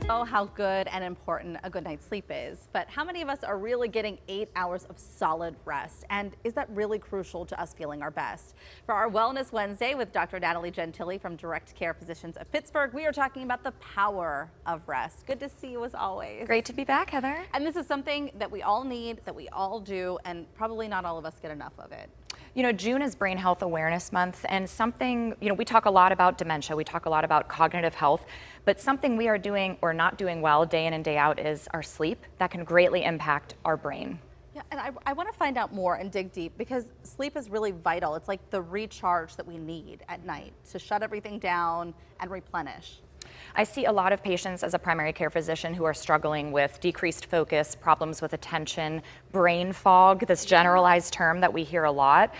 Oh, how good and important a good night's sleep is. But how many of us are really getting 8 hours of solid rest? And is that really crucial to us feeling our best? For our Wellness Wednesday with Dr. Natalie Gentile from Direct Care Physicians of Pittsburgh, we are talking about the power of rest. Good to see you as always. Great to be back, Heather. And this is something that we all need, that we all do, and probably not all of us get enough of it. You know, June is Brain Health Awareness Month, and something, we talk a lot about dementia, we talk a lot about cognitive health, but something we are doing or not doing well day in and day out is our sleep. That can greatly impact our brain. Yeah, and I want to find out more and dig deep because sleep is really vital. It's like the recharge that we need at night to shut everything down and replenish. I see a lot of patients as a primary care physician who are struggling with decreased focus, problems with attention, brain fog, this generalized term that we hear a lot.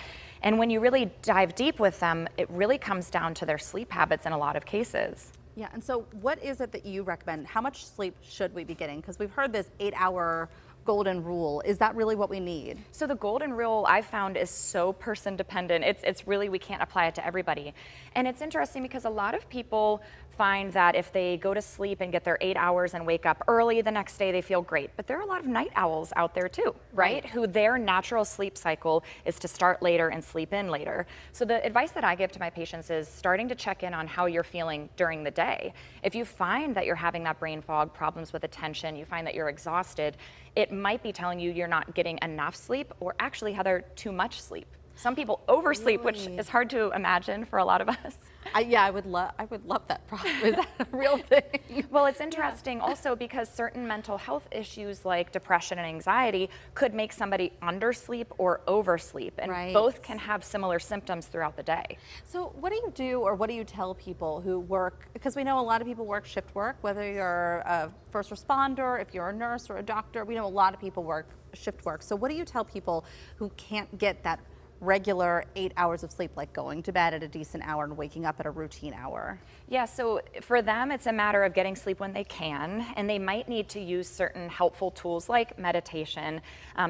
And when you really dive deep with them, it really comes down to their sleep habits in a lot of cases. Yeah, and so what is it that you recommend? How much sleep should we be getting? Because we've heard this 8-hour golden rule. Is that really what we need? So the golden rule I've found is so person dependent. It's really, we can't apply it to everybody. And it's interesting because a lot of people find that if they go to sleep and get their 8 hours and wake up early the next day, they feel great. But there are a lot of night owls out there too, right? Who their natural sleep cycle is to start later and sleep in later. So the advice that I give to my patients is starting to check in on how you're feeling during the day. If you find that you're having that brain fog, problems with attention, you find that you're exhausted, it might be telling you you're not getting enough sleep or actually, Heather, too much sleep. Some people oversleep, which is hard to imagine for a lot of us. I would love that problem. Is that a real thing? Well, it's interesting also because certain mental health issues like depression and anxiety could make somebody undersleep or oversleep, and both can have similar symptoms throughout the day. So what do you do, or what do you tell people who work, because we know a lot of people work shift work, whether you're a first responder, if you're a nurse or a doctor, we know a lot of people work shift work. So what do you tell people who can't get that regular 8 hours of sleep, like going to bed at a decent hour and waking up at a routine hour? Yeah, so for them, it's a matter of getting sleep when they can, and they might need to use certain helpful tools like meditation.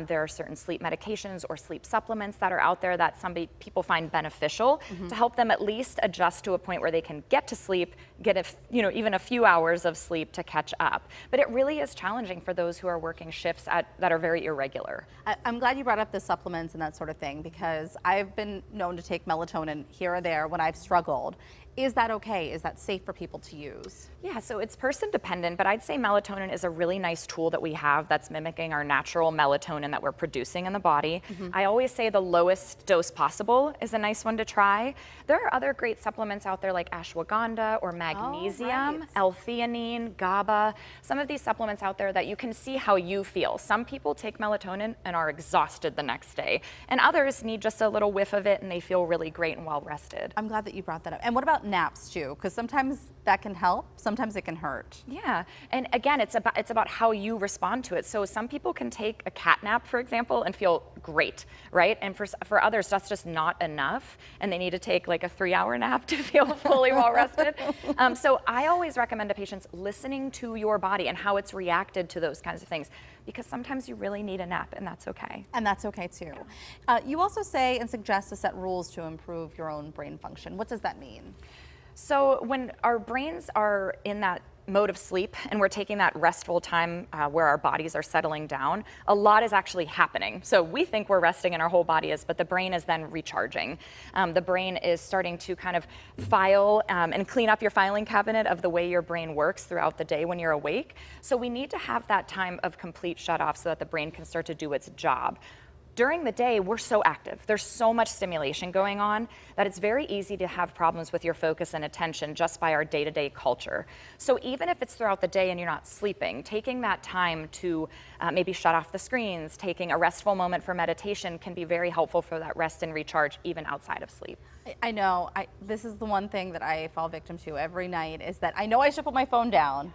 There are certain sleep medications or sleep supplements that are out there that people find beneficial to help them at least adjust to a point where they can get to sleep, get even a few hours of sleep to catch up. But it really is challenging for those who are working shifts that are very irregular. I'm glad you brought up the supplements and that sort of thing, because I've been known to take melatonin here or there when I've struggled. Is that okay? Is that safe for people to use? Yeah, so it's person dependent, but I'd say melatonin is a really nice tool that we have that's mimicking our natural melatonin that we're producing in the body. I always say the lowest dose possible is a nice one to try. There are other great supplements out there like ashwagandha or magnesium, L-theanine, GABA, some of these supplements out there that you can see how you feel. Some people take melatonin and are exhausted the next day, and others need just a little whiff of it and they feel really great and well rested. I'm glad that you brought that up. And what about naps too? Because sometimes that can help, sometimes it can hurt. Yeah, and again, it's about how you respond to it. So some people can take a cat nap, for example, and feel great, right? And for others, that's just not enough, and they need to take like a 3-hour nap to feel fully well rested. So I always recommend to patients listening to your body and how it's reacted to those kinds of things, because sometimes you really need a nap, and that's okay. And that's okay too. You also say and suggest to set rules to improve your own brain function. What does that mean? So when our brains are in that mode of sleep and we're taking that restful time where our bodies are settling down, a lot is actually happening. So we think we're resting and our whole body is, but the brain is then recharging. The brain is starting to kind of file and clean up your filing cabinet of the way your brain works throughout the day when you're awake. So we need to have that time of complete shut off so that the brain can start to do its job. During the day, we're so active. There's so much stimulation going on that it's very easy to have problems with your focus and attention just by our day-to-day culture. So even if it's throughout the day and you're not sleeping, taking that time to maybe shut off the screens, taking a restful moment for meditation can be very helpful for that rest and recharge even outside of sleep. I know, this is the one thing that I fall victim to every night, is that I know I should put my phone down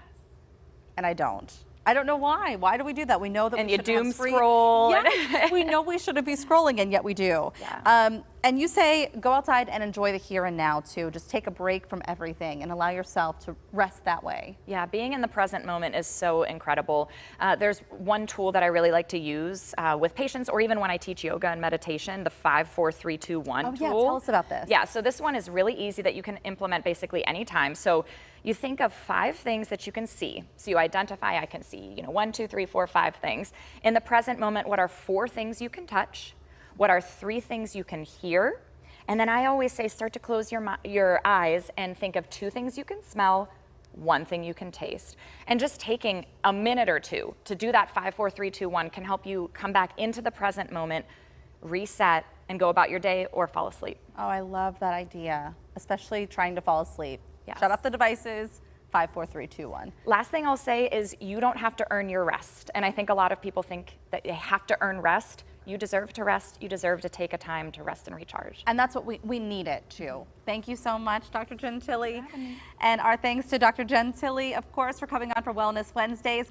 and I don't. I don't know why. Why do we do that? We know that and we you should doom scroll. Yeah, we know we shouldn't be scrolling, and yet we do. Yeah. And you say go outside and enjoy the here and now too. Just take a break from everything and allow yourself to rest that way. Yeah, being in the present moment is so incredible. There's one tool that I really like to use with patients, or even when I teach yoga and meditation, the 5, 4, 3, 2, 1 Oh tool. yeah, tell us about this. Yeah, so this one is really easy that you can implement basically anytime. So you think of 5 things that you can see. So you identify, I can see, 1, 2, 3, 4, 5 things. In the present moment, what are 4 things you can touch? What are 3 things you can hear? And then I always say start to close your eyes and think of 2 things you can smell, 1 thing you can taste. And just taking a minute or 2 to do that 5, 4, 3, 2, 1 can help you come back into the present moment, reset, and go about your day or fall asleep. Oh, I love that idea, especially trying to fall asleep. Yes. Shut off the devices. 5, 4, 3, 2, 1. Last thing I'll say is you don't have to earn your rest. And I think a lot of people think that they have to earn rest. You deserve to rest. You deserve to take a time to rest and recharge. And that's what we need it too. Thank you so much, Dr. Gentile. And our thanks to Dr. Gentile, of course, for coming on for Wellness Wednesdays.